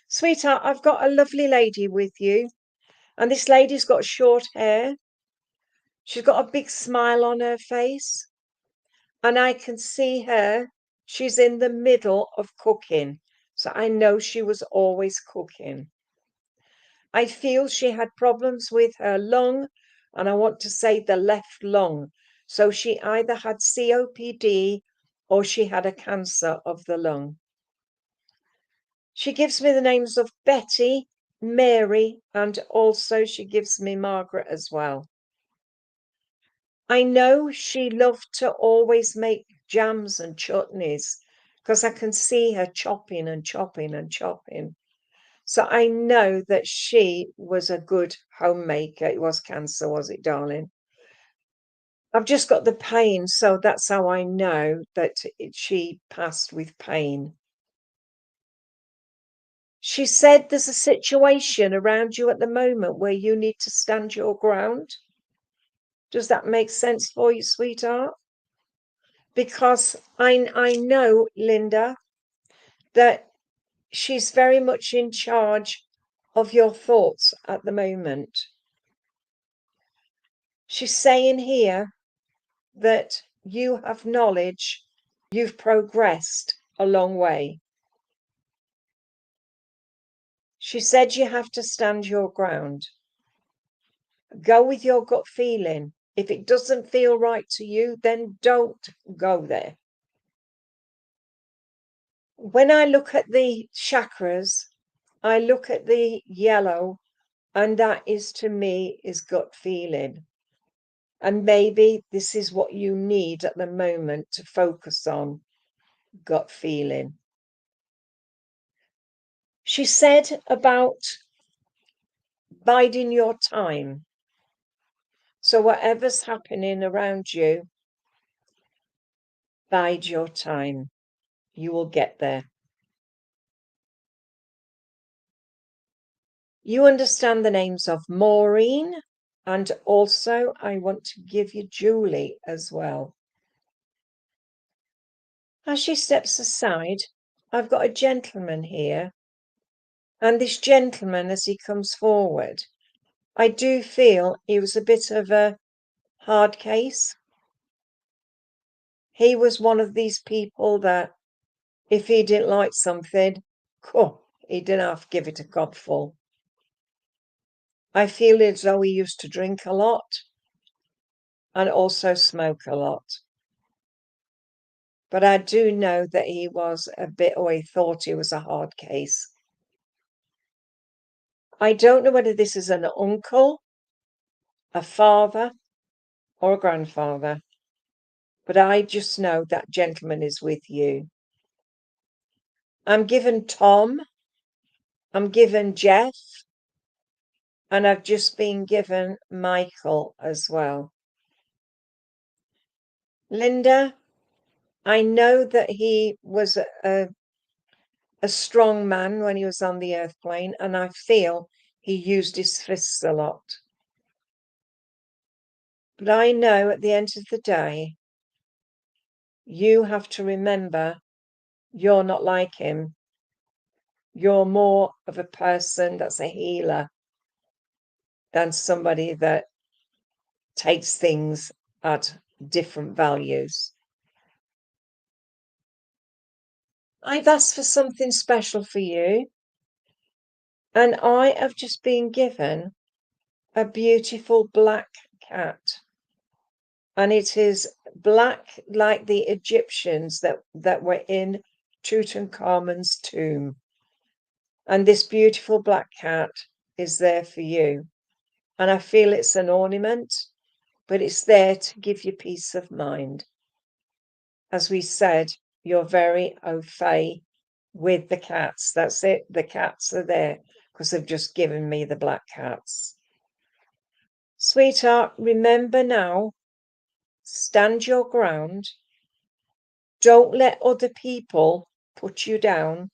Sweetheart, I've got a lovely lady with you, and this lady's got short hair. She's got a big smile on her face, and I can see her. She's in the middle of cooking, so I know she was always cooking. I feel she had problems with her lung, and I want to say the left lung. So she either had COPD or she had a cancer of the lung. She gives me the names of Betty, Mary, and also she gives me Margaret as well. I know she loved to always make jams and chutneys because I can see her chopping and chopping and chopping. So I know that she was a good homemaker. It was cancer, was it, darling? I've just got the pain, so that's how I know that she passed with pain. She said there's a situation around you at the moment where you need to stand your ground. Does that make sense for you, sweetheart? Because I know, Linda, that she's very much in charge of your thoughts at the moment. She's saying here that you have knowledge, you've progressed a long way. She said you have to stand your ground. Go with your gut feeling. If it doesn't feel right to you, then don't go there. When I look at the chakras, I look at the yellow, and that is to me is gut feeling. And maybe this is what you need at the moment to focus on, gut feeling. She said about biding your time. So whatever's happening around you, bide your time. You will get there. You understand the names of Maureen, and also I want to give you Julie as well. As she steps aside, I've got a gentleman here. And this gentleman, as he comes forward, I do feel he was a bit of a hard case. He was one of these people that if he didn't like something, he didn't have to give it a cupful. I feel as though he used to drink a lot and also smoke a lot. But I do know that he was a bit, or he thought he was a hard case. I don't know whether this is an uncle, a father, or a grandfather, but I just know that gentleman is with you. I'm given Tom, I'm given Jeff, and I've just been given Michael as well. Linda, I know that he was a strong man when he was on the earth plane, and I feel he used his fists a lot. But I know at the end of the day, you have to remember you're not like him. You're more of a person that's a healer than somebody that takes things at different values. I've asked for something special for you, and I have just been given a beautiful black cat. And it is black like the Egyptians that were in Tutankhamun's tomb. And this beautiful black cat is there for you. And I feel it's an ornament, but it's there to give you peace of mind. As we said, you're very au fait with the cats. That's it. The cats are there because they've just given me the black cats. Sweetheart, remember now, stand your ground. Don't let other people put you down.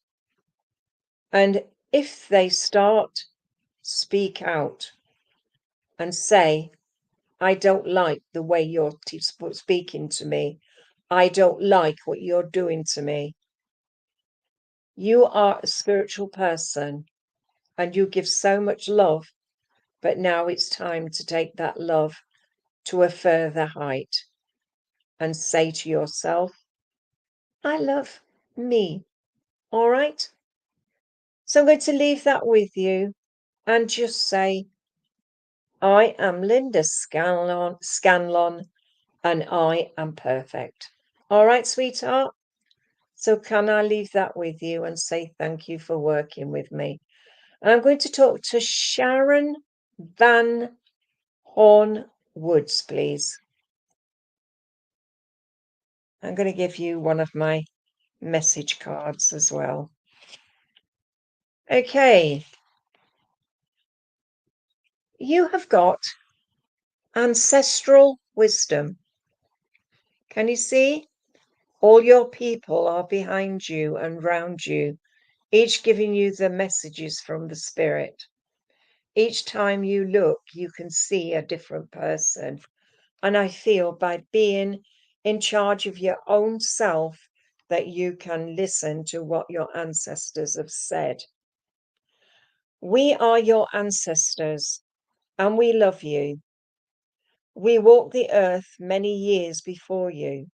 And if they start, speak out and say, I don't like the way you're speaking to me. I don't like what you're doing to me. You are a spiritual person and you give so much love, but now it's time to take that love to a further height and say to yourself, I love me. All right? So I'm going to leave that with you and just say, I am Linda Scanlon and I am perfect. All right, sweetheart? So can I leave that with you and say thank you for working with me? And I'm going to talk to Sharon Van Horn Woods, please. I'm going to give you one of my message cards as well. Okay. You have got ancestral wisdom. Can you see? All your people are behind you and round you, each giving you the messages from the Spirit. Each time you look, you can see a different person. And I feel by being in charge of your own self that you can listen to what your ancestors have said. We are your ancestors and we love you. We walked the earth many years before you.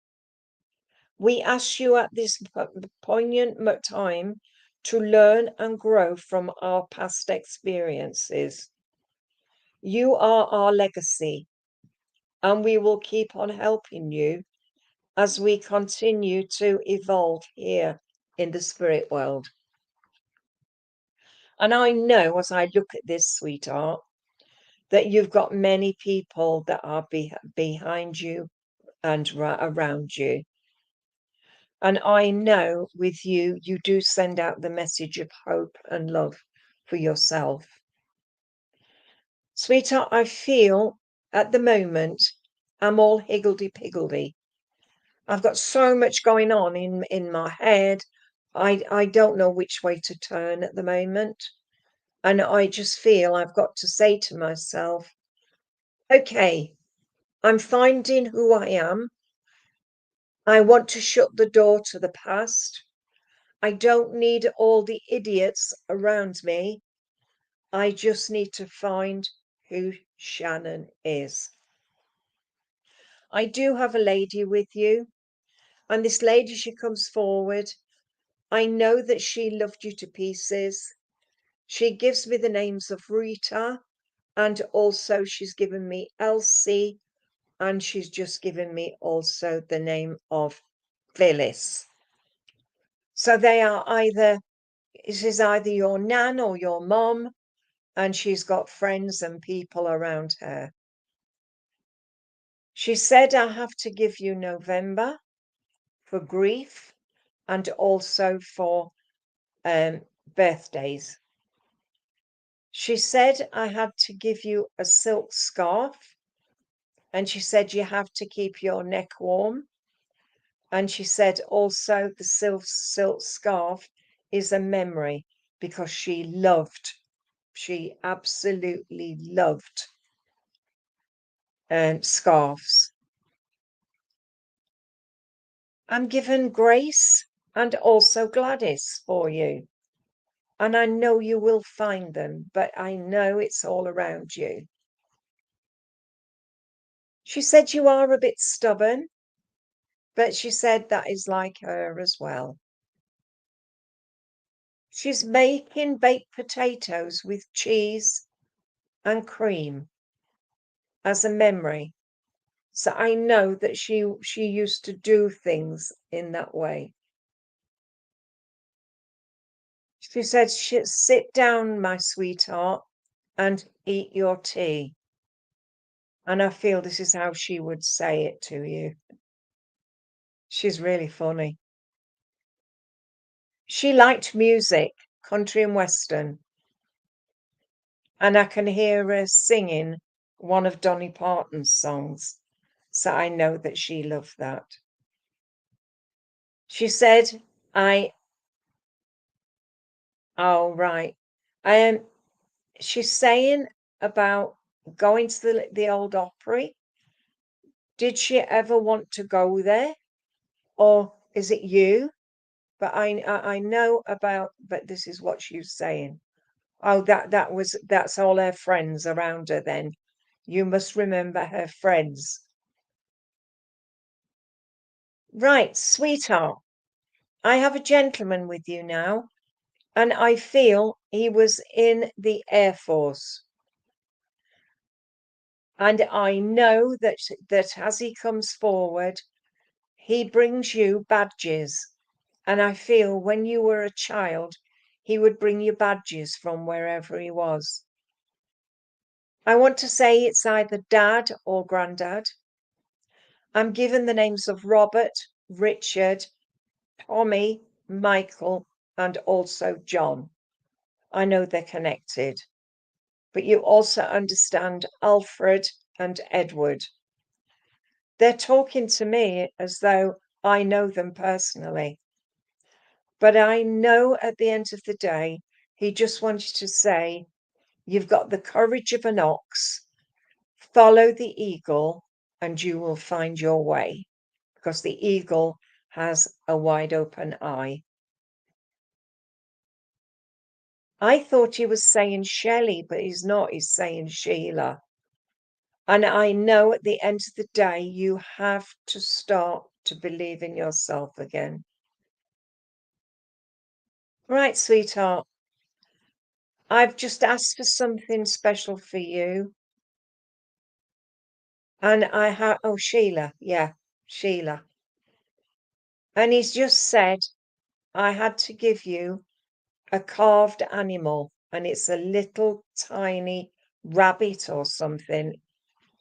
We ask you at this poignant time to learn and grow from our past experiences. You are our legacy, and we will keep on helping you as we continue to evolve here in the spirit world. And I know as I look at this, sweetheart, that you've got many people that are behind you and around you. And I know with you, you do send out the message of hope and love for yourself. Sweetheart, I feel at the moment I'm all higgledy-piggledy. I've got so much going on in my head. I don't know which way to turn at the moment. And I just feel I've got to say to myself, okay, I'm finding who I am. I want to shut the door to the past. I don't need all the idiots around me. I just need to find who Shannon is. I do have a lady with you, and this lady, she comes forward. I know that she loved you to pieces. She gives me the names of Rita, and also she's given me Elsie, and she's just given me also the name of Phyllis. So they are either, it is either your nan or your mom, and she's got friends and people around her. She said, I have to give you November for grief and also for birthdays. She said, I had to give you a silk scarf. And she said, you have to keep your neck warm. And she said, also, the silk scarf is a memory because she absolutely loved scarves. I'm given Grace and also Gladys for you. And I know you will find them, but I know it's all around you. She said you are a bit stubborn, but she said that is like her as well. She's making baked potatoes with cheese and cream as a memory. So I know that she used to do things in that way. She said, Sit down, my sweetheart, and eat your tea." And I feel this is how she would say it to you. She's really funny. She liked music, country and western, and I can hear her singing one of Dolly Parton's songs. So I know that she loved that. She said, oh, right. Um, she's saying about going to the old Opry. Did she ever want to go there? Or is it you? But I know about, but this is what she was saying. Oh, that's all her friends around her then. You must remember her friends. Right, sweetheart. I have a gentleman with you now, and I feel he was in the Air Force. And I know that as he comes forward, he brings you badges. And I feel when you were a child, he would bring you badges from wherever he was. I want to say it's either dad or granddad. I'm given the names of Robert, Richard, Tommy, Michael, and also John. I know they're connected. But you also understand Alfred and Edward. They're talking to me as though I know them personally. But I know at the end of the day, he just wanted to say, you've got the courage of an ox, follow the eagle, and you will find your way. Because the eagle has a wide open eye. I thought he was saying Shelley, but he's not. He's saying Sheila. And I know at the end of the day, you have to start to believe in yourself again. Right, sweetheart. I've just asked for something special for you. And I have, oh, Sheila. Yeah, Sheila. And he's just said, I had to give you a carved animal. And it's a little tiny rabbit or something.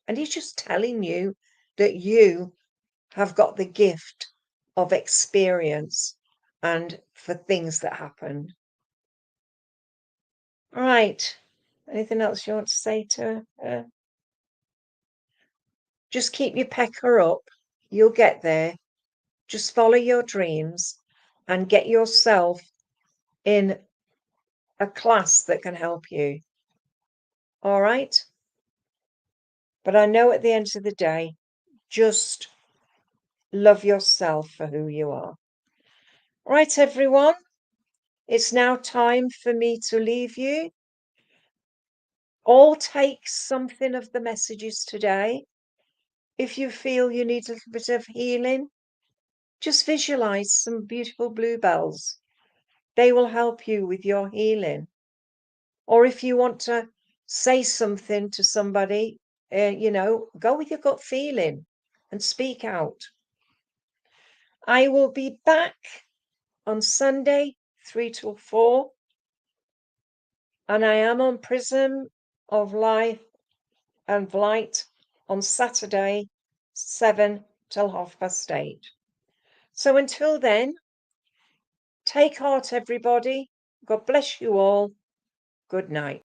And he's just telling you that you have got the gift of experience and for things that happen. Right. Anything else you want to say to her? Just keep your pecker up. You'll get there. Just follow your dreams and get yourself in a class that can help you. All right? But I know at the end of the day, just love yourself for who you are. Right, everyone. It's now time for me to leave you. All take something of the messages today. If you feel you need a little bit of healing, just visualize some beautiful bluebells. They will help you with your healing. Or if you want to say something to somebody, go with your gut feeling and speak out. I will be back on Sunday, 3 till 4. And I am on Prism of Life and Light on Saturday, 7 till 8:30. So until then, take heart, everybody. God bless you all. Good night.